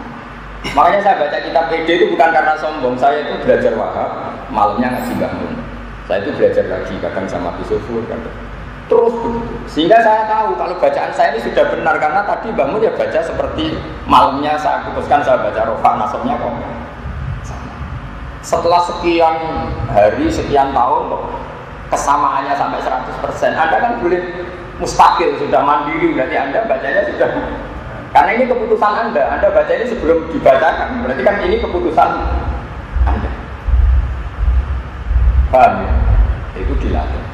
Makanya saya baca kitab PD itu bukan karena sombong. Saya itu belajar Wahab, malamnya ngaji bangun. Saya itu belajar lagi kadang sama Bisufur kadang. Terus begitu. Sehingga saya tahu kalau bacaan saya ini sudah benar karena tadi Mbak Mun ya baca seperti malamnya saya putuskan saya baca Rofa nasabnya kok sama. Setelah sekian hari, sekian tahun kok kesamaannya sampai 100%. Anda kan boleh mustakil, sudah mandiri, berarti Anda bacanya sudah. Karena ini keputusan Anda baca ini sebelum dibacakan, berarti kan ini keputusan Anda. Paham ya? Itu dilatih.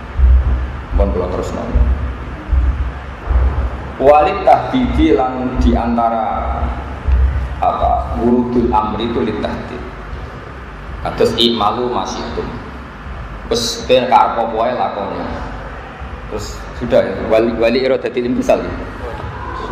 Mohon terus nanya. Walid tahdidi lan diantara apa wurudul amri itu litahdid. Atas imalu masih itu, terus ben karpo poe lakoni, terus sudah ya. Wali iradatil imtisal,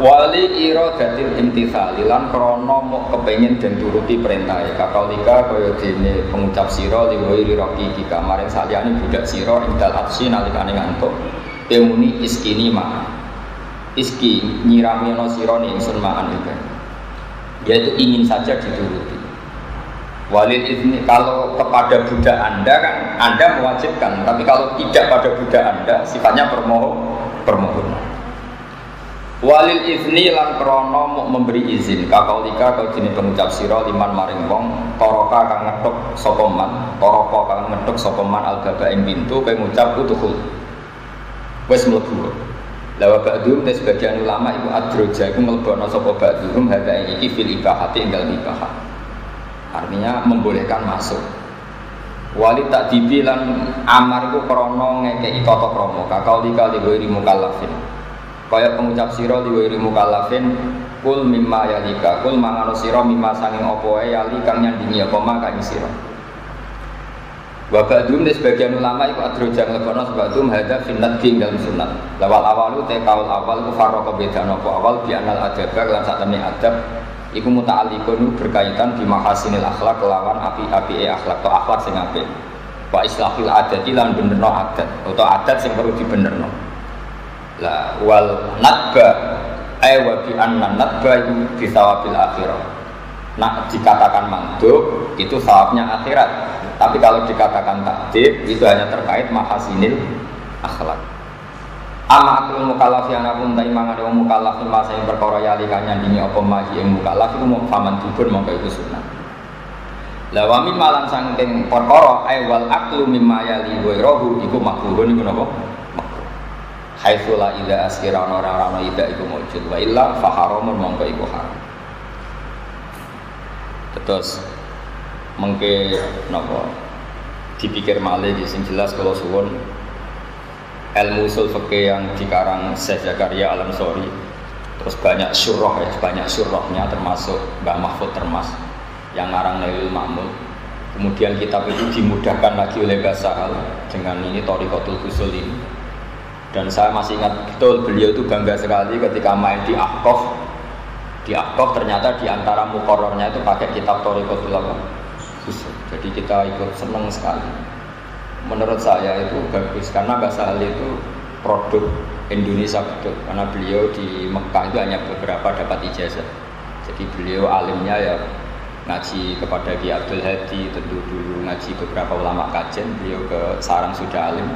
wali iradatil imtisal, lan krono mau kepengen dan turuti perintah. Kakalika kaya dene pengucap siro liwiri roki jika maring saliyane budak siro indal atsi nalikane ngantuk, emuni iskini ma, iski nyirami no siro nih insun maan juga, yaitu ingin saja dituruti. Walil ini kalau kepada budak Anda kan Anda mewajibkan, tapi kalau tidak pada budak Anda sifatnya permohonan. Walil izni lan krono mau memberi izin kaulika kau jenis pengucap siro liman maring wong toroka kang ngedok sokoman toroko kang ngedok sokoman al baba ing pintu kau ngucap utuhul wes mlebu. Lawa ba'dhum te sebagian ulama iku adroja iku mlebono sapa ba'dhum hada iki fil ibahati inggal ibahah. Artinya membolehkan masuk. Wali tak dibilang amar itu krono ngekei toto kromo kakau dikali wiri mukallafin. Kaya pengucap siro di wiri mukallafin kul mimma yalika kul mangano siro mimma sanging opoe yali kang nyandingi apa maka ing siro. Wabadum di sebagian ulama itu adrojang lebono sebadum hada finnat tinggal sunat. Lawal awalu te kaul awal ku farroko bedano po awal bianal adabak lan satemene adab. Iku muta'alliqun berkaitan di mahasinil akhlak lawan api-api akhlak atau akhlak sing apik. Wa islahil adati lan benerno adat atau adat sing perlu dibenerno. La wal nadba wa bi anna nadba itu di sawabil akhirah. Nak dikatakan mandub itu sawabnya akhirat. Tapi kalau dikatakan takdir itu hanya terkait mahasinil akhlak. Ama akul mukallaf yang aku mentai mangan yang mukallaf itu masa yang perkara yali kanyandingi apa maji yang mukallaf itu mau faman dubur maka itu sunnah. Lawami malam sangking perkara wal aklu mimma yali wairahu iku makruhun iku napa? Makruh. Haitsula idza askira orang-orang ida iku mujud wa illa fa haramun mongko iku haram. Terus mengke napa dipikir malih sing jelas kalau suwun ilmu usul fikih yang dikarang Syekh Zakaria Al-Ansori, terus banyak syurah ya, banyak syurahnya termasuk Mbah Mahfud Termas yang ngarang Nailul Ma'mul. Kemudian kitab itu dimudahkan lagi oleh Mbah Sahal dengan ini Thariqatul Usul ini. Dan saya masih ingat betul beliau itu bangga sekali ketika main di Ahqaf. Di Ahqaf ternyata di antara muqarrarnya itu pakai kitab Thariqatul Usul. Jadi kita ikut senang sekali. Menurut saya itu bagus karena Mbah Sahal itu produk Indonesia betul karena beliau di Mekah itu hanya beberapa dapat ijazah. Jadi beliau alimnya ya ngaji kepada Ki Abdul Hadi, tentu dulu ngaji beberapa ulama kajen, beliau ke Sarang sudah alim.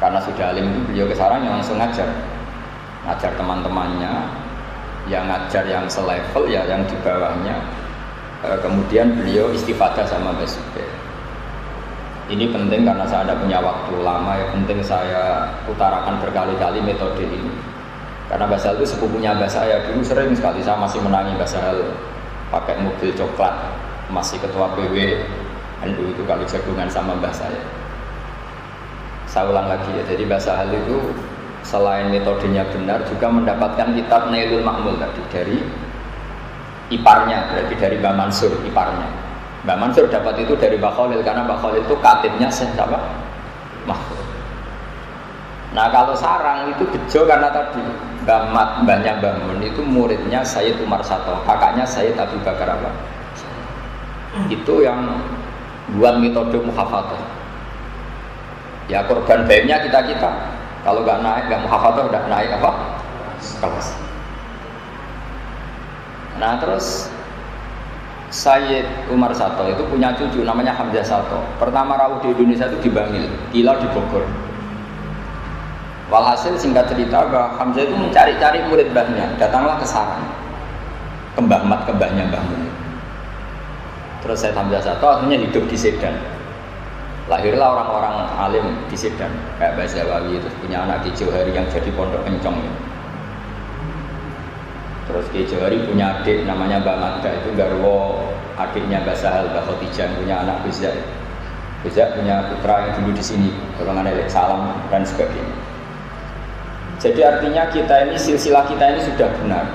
Karena sudah alim itu beliau ke Sarang yang langsung ngajar teman-temannya, yang ngajar yang selevel ya yang di bawahnya. Kemudian beliau istifadah sama Mbah Zubair. Ini penting karena saya tidak punya waktu lama ya, penting saya utarakan berkali-kali metode ini. Karena Mbah Sahal itu sepupunya Mbah saya, dulu sering sekali saya masih menangi Mbah Sahal pakai mobil coklat, masih ketua PW NU itu kalau jagungan sama Mbah saya. Saya ulang lagi ya, jadi Mbah Sahal itu selain metodenya benar juga mendapatkan kitab Nailul Ma'mul tadi dari iparnya, berarti dari Mbah Mansur iparnya. Mbah Mansur dapat itu dari Mbah Khalil karena Mbah Khalil itu katibnya siapa? Mahfud. Nah kalau Sarang itu bejo karena tadi mbahnya Mbah Mun itu muridnya Sayyid Umar Sato, kakaknya Sayyid Abu Bakar apa? Itu yang buat metode muhafadzah. Ya korban baiknya kita kalau nggak naik nggak muhafadzah udah naik apa? Kelas. Nah terus Sayyid Umar Sato itu punya cucu namanya Hamzah Sato. Pertama rawuh di Indonesia itu di Bangil, Kilau di Bogor. Walhasil singkat cerita bahwa Hamzah itu mencari-cari murid mbahnya, datanglah ke Sarang, ke Mbah Mat, ke mbahnya Mbah Mun. Terus saya Hamzah satu akhirnya hidup di Sedan. Lahirlah orang-orang alim di Sedan, kayak Mbah Zawawi, terus punya anak Ki Johari yang jadi pondok Kencong. Terus Ki Johari punya adik namanya Mbah Mada, itu garwo adiknya Mbah Sahal, Mbah Khotijah, punya anak Bizak. Bizak punya putra yang dulu di sini, golongan Elek Salam dan sebagainya. Jadi artinya kita ini, silsilah kita ini sudah benar.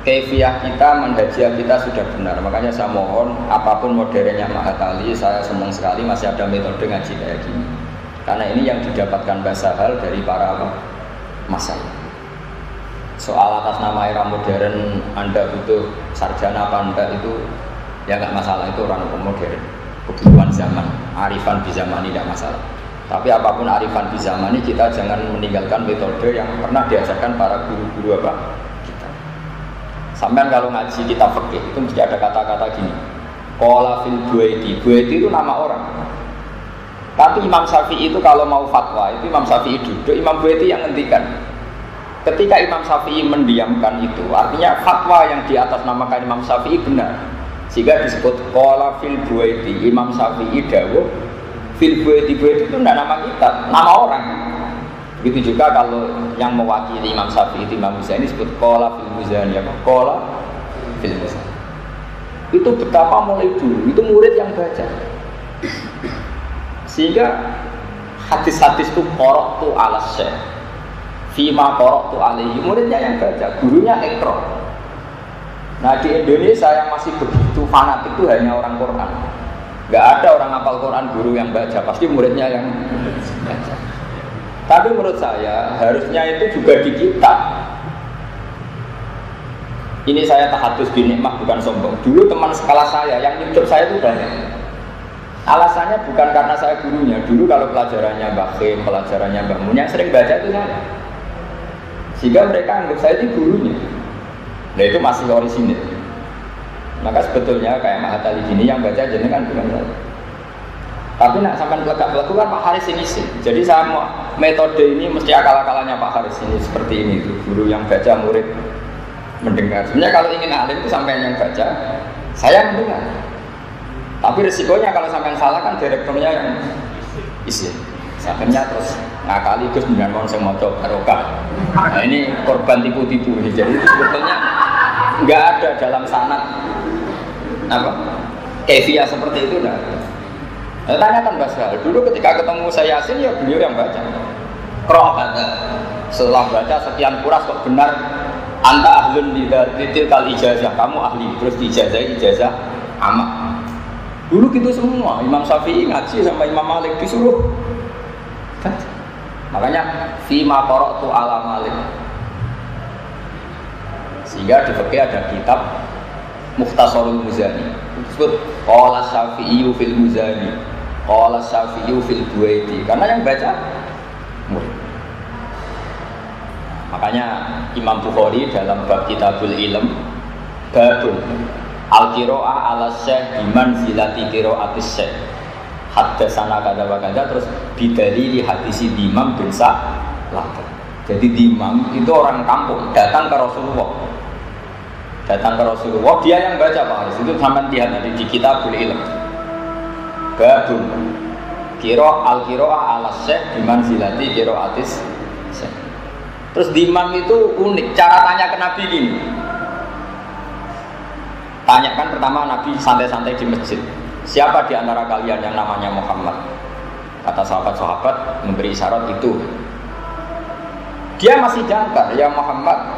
Kefiah kita, manhajiyah kita sudah benar. Makanya saya mohon, apapun modernnya Mahatali, saya senang sekali masih ada metode ngaji kayak gini. Karena ini yang didapatkan bahasa hal dari para masanya. Soal atas nama era modern, Anda butuh sarjana apa enggak, itu ya nggak masalah, itu orang modern. Kebutuhan zaman, arifan di zaman ini tidak masalah. Tapi apapun arifan di zaman ini, kita jangan meninggalkan metode yang pernah diajarkan para guru-guru apa. Sampai kalau ngaji kitab fikih itu mesti ada kata-kata gini. Qala fil Buaiti. Buaiti itu nama orang. Tapi Imam Syafi'i itu kalau mau fatwa, itu Imam Syafi'i duduk, Imam Buaiti yang ngendikan. Ketika Imam Syafi'i mendiamkan itu, artinya fatwa yang di atas namakan Imam Syafi'i benar. Sehingga disebut qala fil Buaiti. Imam Syafi'i dawuh fil Buaiti. Buaiti itu tidak nama kitab, nama orang. Begitu juga kalau yang mewakili Imam Syafi'i itu Imam Muzani disebut qala fil Muzani, apa? Qala fil Muzani. Itu betapa mulai dulu, itu murid yang baca. Sehingga hadis-hadis itu qara'tu ala syekh. Fima qara'tu alaihi, muridnya yang baca, gurunya ikra. Nah di Indonesia yang masih begitu fanatik itu hanya orang Quran. Enggak ada orang hafal Quran guru yang baca, pasti muridnya yang baca. Tapi menurut saya harusnya itu juga di kita. Ini saya tahadus bin nikmah, bukan sombong. Dulu teman sekelas saya yang hidup saya itu banyak. Alasannya bukan karena saya gurunya. Dulu kalau pelajarannya Mbah Khim, pelajarannya Mbah Mun, yang sering baca itu saya. Sehingga mereka anggap saya itu gurunya. Nah itu masih orisinil. Maka sebetulnya kayak Mahatali gini yang baca jenengan bukan saya. Tapi nak sampai belakang kan Pak Haris ini sih. Jadi saya mau metode ini mesti akal-akalannya Pak Haris ini seperti ini. Guru yang baca, murid mendengar. Sebenarnya kalau ingin alim itu sampai yang baca, saya mendengar. Tapi resikonya kalau sampai salah kan direkturnya yang isi. Akhirnya terus ngakali terus dengan mau saya mau coba barokah. Nah ini korban tipu-tipu ini. Jadi sebetulnya nggak ada dalam sanad apa kefiah seperti itu nah. Tanyakan Mbak Sahal, dulu ketika ketemu saya Yasin ya beliau yang baca. Qra' kata. Setelah baca sekian kuras kok benar anta ahlun litil kal ijazah, kamu ahli. Terus ijazah amak. Dulu gitu semua, Imam Syafi'i ngaji sama Imam Malik disuruh baca. Makanya fima qara'tu ala Malik. Sehingga di fikih ada kitab Mukhtasarul Muzani. Disebut qala Syafi'i fil Muzani. Qala Syafi'i fil Buaiti, karena yang baca murid. Makanya Imam Bukhari dalam bab Kitabul Ilm babun al-qira'ah ala syekh biman zilati qira'atis syekh haddatsana kada wa kada, terus bidalili hadisi Imam bin Sa'lah. Jadi Imam itu orang kampung datang ke Rasulullah. Datang ke Rasulullah, dia yang baca Pak Haris. Itu sampai lihat di Kitabul Ilm. Babun al-qira'ah ala syekh biman zilati qira'atis syekh. Terus di imam itu unik, cara tanya ke Nabi gini. Tanyakan pertama Nabi santai-santai di masjid. Siapa di antara kalian yang namanya Muhammad? Kata sahabat-sahabat memberi isyarat itu. Dia masih jangkar, ya Muhammad,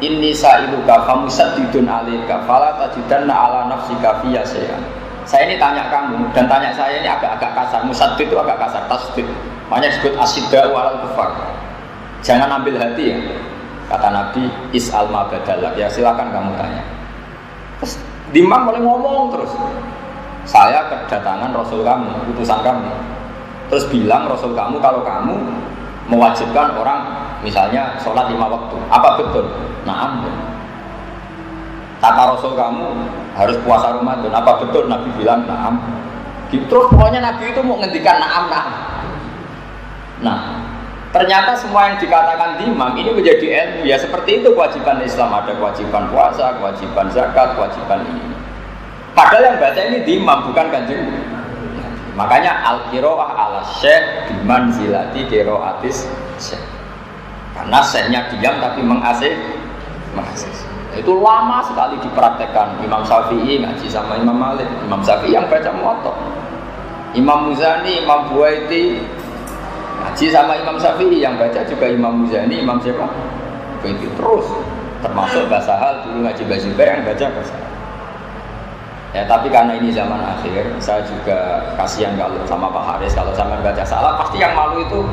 inni sa'iluka famusaddidun alika fala tajidanna ala nafsika fiyya syai'an. Saya ini tanya kamu, dan tanya saya ini agak-agak kasar. Musaddid itu agak kasar, tasdid. Makanya disebut asyidda walal kufar. Jangan ambil hati ya. Kata Nabi, is'al ma badalak. Ya silakan kamu tanya. Terus Imam mulai ngomong terus. Saya kedatangan Rasul kamu, utusan kamu. Terus bilang Rasul kamu kalau kamu mewajibkan orang misalnya sholat 5 waktu. Apa betul? Na'am. Kata Rasul kamu harus puasa Ramadan. Apa betul? Nabi bilang na'am. Terus pokoknya Nabi itu mau ngendikan na'am. Nah, ternyata semua yang dikatakan di imam ini menjadi ilmu. Ya seperti itu kewajiban Islam. Ada kewajiban puasa, kewajiban zakat, kewajiban ini. Padahal yang baca ini di imam bukan kanjeng. Makanya al-qiraah ala syekh bimanzilati qiraatis syekh. Karena syekhnya diam tapi mengasih. Itu lama sekali dipraktekkan. Imam Syafi'i ngaji sama Imam Malik. Imam Syafi'i yang baca Muwatta. Imam Muzani, Imam Buaiti ngaji sama Imam Syafi'i, yang baca juga Imam Muzani, Imam siapa? Buaiti terus. Termasuk Basahal dulu ngaji Bazubair yang baca Basahal. Ya tapi karena ini zaman akhir, saya juga kasihan kalau sama Pak Haris, kalau sama baca salah pasti yang malu itu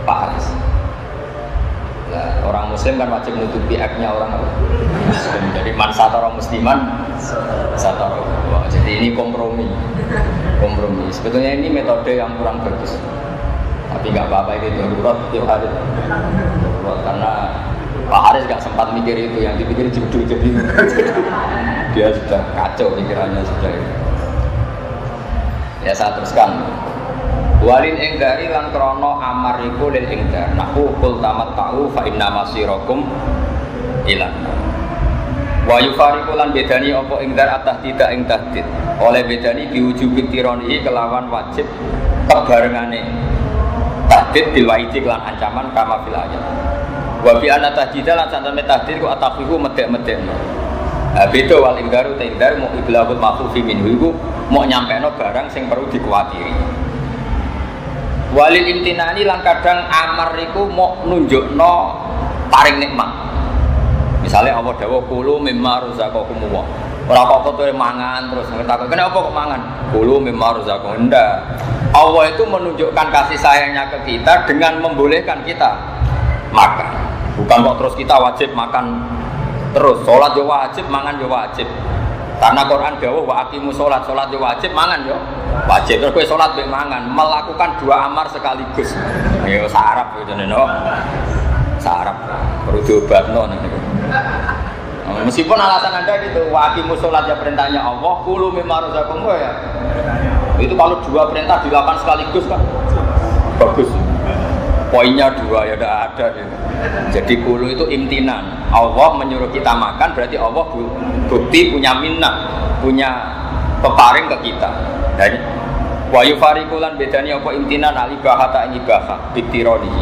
Pak Haris. Nah, orang Muslim kan wajib menutupi aibnya orang Muslim. Jadi man satara musliman satara. Jadi ini kompromi. Sebetulnya ini metode yang kurang bagus. Tapi nggak apa-apa, ini darurat tiap hari. Darurat karena Pak Haris nggak sempat mikir itu, yang dipikir judul jadi dia sudah kacau pikirannya sudah itu. Ya saya teruskan. Walil ingdari lan krono amar iku lil ingdar. Nahu kul tamat ta'u fa inna masirakum ilan. Wa yufariqu lan bedani apa ingdar atah tidak ing tahdid. Oleh bedani diwujubi tironi kelawan wajib kebarengane tahdid bil waidi lan ancaman kama fil ayat. Wa bi anna tahdida lan santane tahdid ku atafihu medek-medekno. Beda wal ingdaru ta ingdar mau iblahul mafufi minhu iku mau nyampeno barang sing perlu dikuatiri. Walil imtinani lan kadang amar iku mau nunjukno paring nikmat. Misalnya Allah dawuh kulu mimma razaqakumullah. Ora kok kowe mangan terus ngerti kenapa kok mangan? Kulu mimma razaqakum. Ndak. Allah itu menunjukkan kasih sayangnya ke kita dengan membolehkan kita makan. Bukan kok terus kita wajib makan terus. Salat yo wajib, mangan yo wajib. Karena Quran dawuh wa aqimus sholat, sholat yo wajib, mangan yo wajib. Terus kowe sholat mbek mangan, melakukan dua amar sekaligus. Ayo sarap yo jenenge no. Sarap. Perlu diobatno niku. Meskipun alasan Anda gitu, wa aqimus sholat ya perintahnya Allah, kulu mimma razaqakum ya. Itu kalau dua perintah dilakukan sekaligus kan bagus. Poinnya dua ya udah ada gitu. Jadi kulu itu imtinan. Allah menyuruh kita makan berarti Allah bukti punya minnah, punya peparing ke kita. Jadi wa yufariqulan bedani apa imtinan alibahata ibahah bitironi.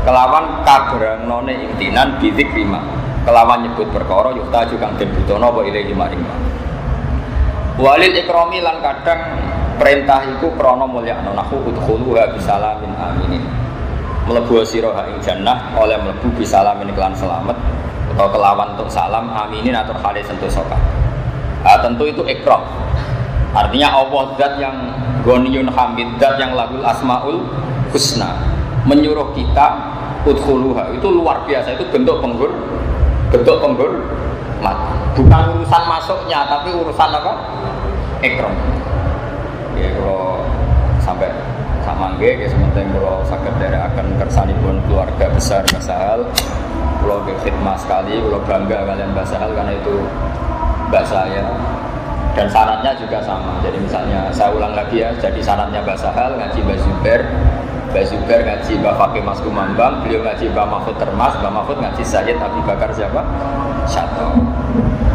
Kelawan kabrangnone imtinan bidik lima. Kelawan nyebut perkara yukta juga den butono apa ilahi maring. Walil ikrami lan kadang perintah iku krana mulyakno nahu udkhuluha bisalamin aminin. Mlebu sira ing jannah oleh mlebu bisalamin kelan selamat atau kelawan untuk salam aminin atau khalis sentosa. Tentu itu ikram. Artinya Allah zat yang ghaniyun hamid, zat yang lahul asmaul husna menyuruh kita udkhuluha. Itu luar biasa, itu bentuk penghormat. Bukan urusan masuknya tapi urusan apa? Ikram. Ya kalau sampai sama nggih sementing kula saged nderekaken kersanipun keluarga besar Mbah Sahal. Kula khidmat sekali, kula bangga kalian Mbah Sahal karena itu mbak saya. Dan syaratnya juga sama. Jadi misalnya saya ulang lagi ya, jadi syaratnya Mbah Sahal ngaji Mbah Zubair ngaji Mbah Fakih Mas Kumambang, beliau ngaji Mbah Mahfud Termas, Mbah Mahfud ngaji Sayyid Abi Bakar siapa? Syato.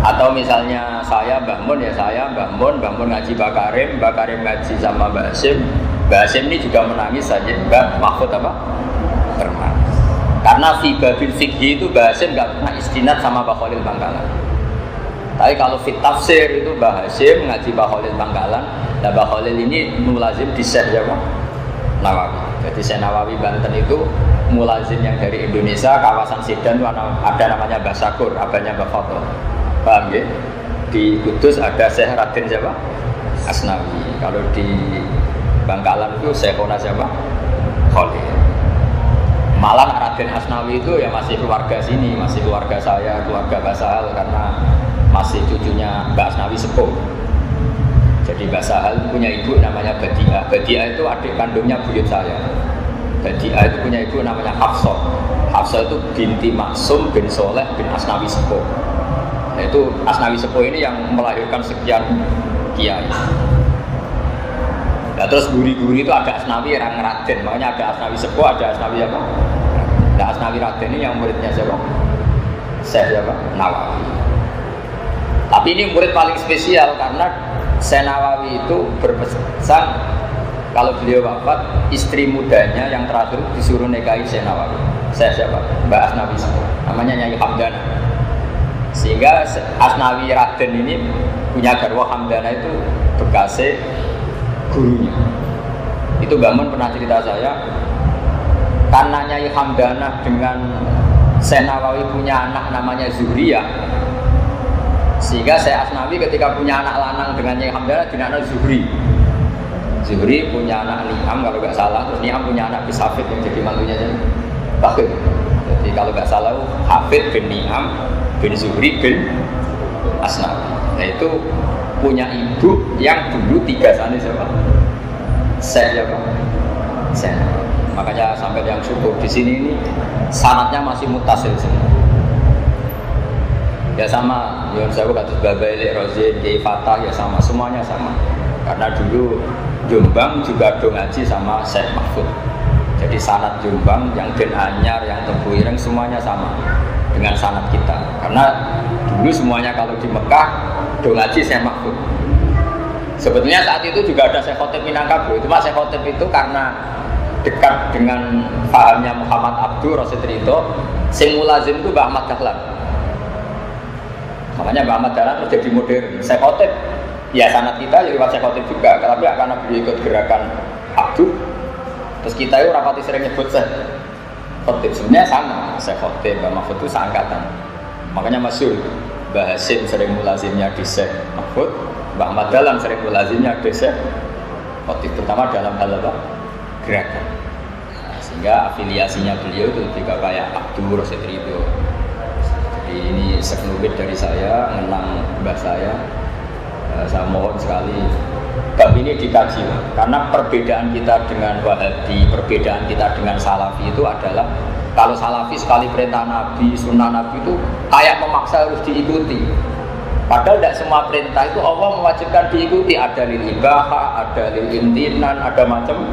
Atau misalnya saya Mbah Mun ya saya Mbah Mun ngaji Mbah Karim ngaji sama Mbah Hasyim ini juga menangis saja Mbah Mahfud apa? Termas. Karena fi babil fikhi itu Mbah Hasyim enggak pernah istinad sama Mbah Khalil Bangkalan. Tapi kalau fit tafsir itu Mbah Hasyim ngaji Mbah Khalil Bangkalan, dan Mbah Khalil ini mulazim di Syekh apa? Nawawi. Jadi Syekh Nawawi Banten itu mulazim yang dari Indonesia, kawasan Sidan itu ada namanya Mbah Syakur, abahnya Mbah Fadl. Paham ya? Di Kudus ada Syekh Raden siapa? Asnawi. Kalau di Bangkalan itu Syekhona siapa? Khalil. Malah Raden Asnawi itu ya masih keluarga sini, masih keluarga saya, keluarga Mbah Sahal karena masih cucunya Mbak Asnawi sepuh. Jadi Mbah Sahal punya ibu namanya Badiah. Badiah itu adik kandungnya buyut saya. Badiah itu punya ibu namanya Hafsah. Hafsah itu binti Maksum bin Soleh bin Asnawi sepuh. Itu Asnawi sepuh ini yang melahirkan sekian kiai. Nah, terus guri-guri itu ada Asnawi yang Raden, makanya ada Asnawi sepuh, ada Asnawi apa? Nah, Asnawi Raden ini yang muridnya siapa? Syekh siapa? Nawawi. Tapi ini murid paling spesial karena Syekh Nawawi itu berpesan kalau beliau wafat, istri mudanya yang terakhir disuruh nikahi Syekh Nawawi. Saya siapa? Mbak Asnawi, namanya Nyai Hamdana. Sehingga Asnawi Raden ini punya garwa Hamdana itu bekasnya gurunya. Itu Mbak Mun pernah cerita saya, karena Nyai Hamdana dengan Syekh Nawawi punya anak namanya Zuhriyah, sehingga Syekh Asnawi ketika punya anak lanang dengan Nyai Hamdana dinamakan Zuhri. Zuhri punya anak Ni'am kalau nggak salah, terus Ni'am punya anak Bisafid yang jadi mantunya Bakir. Jadi kalau nggak salah Hafid bin Ni'am bin Zuhri bin Asnawi. Nah itu punya ibu yang dulu tiga sana siapa? Saya siapa? Saya. Makanya sampai yang syukur di sini ini sanadnya masih mutasil semua. Ya sama, Yon Sewu kados Babaili Rozin, Kiai Fatah ya sama, semuanya sama. Karena dulu Jombang juga do ngaji sama Syekh Mahfud. Jadi sanad Jombang, yang Den Anyar, yang Tebu Ireng semuanya sama dengan sanad kita. Karena dulu semuanya kalau di Mekah do ngaji Syekh Mahfud. Sebetulnya saat itu juga ada Syekh Khotib Minangkabau. Cuma Syekh Khotib itu karena dekat dengan pahamnya Muhammad Abdul Rasid Ridho, sing mulazim itu Mbah Ahmad Dahlan. Makanya Mbah Ahmad Dahlan terus jadi modern. Syekh Khotib ya sanad kita jadi Syekh Khotib juga, tapi karena beliau ikut gerakan Abdul, terus kita itu rapati sering nyebut Syekh Khotib. Sebenarnya sama, Syekh Khotib, Mbah Mahfud itu seangkatan. Makanya masyhur Mbah Hasim sering mulazimnya di Syekh Mahfud, Mbah Ahmad Dahlan sering mulazimnya di Syekh Khotib, terutama dalam hal apa? Gerakan. Nah, sehingga afiliasinya beliau itu juga kayak Abdul Rasid Ridho. Jadi ini sekelumit dari saya mengenang mbah saya. Saya mohon sekali bab ini dikaji, karena perbedaan kita dengan Wahabi, perbedaan kita dengan Salafi itu adalah kalau Salafi sekali perintah Nabi, sunnah Nabi itu kayak memaksa harus diikuti. Padahal tidak semua perintah itu Allah mewajibkan diikuti. Ada lil ibahah, ada lil imtinan, ada macam.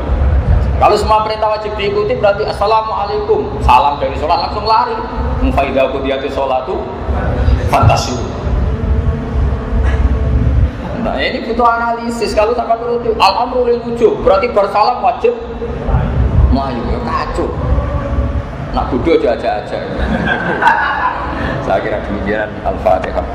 Kalau semua perintah wajib diikuti berarti assalamualaikum, salam dari sholat langsung lari. Faidah qudiyati sholatu fantasiru. Nah ini butuh analisis. Kalau sama turuti al-amru lil wujub berarti bersalam wajib melayu, ya kacau. Nak bodoh aja. Saya kira demikian. Al-Fatihah.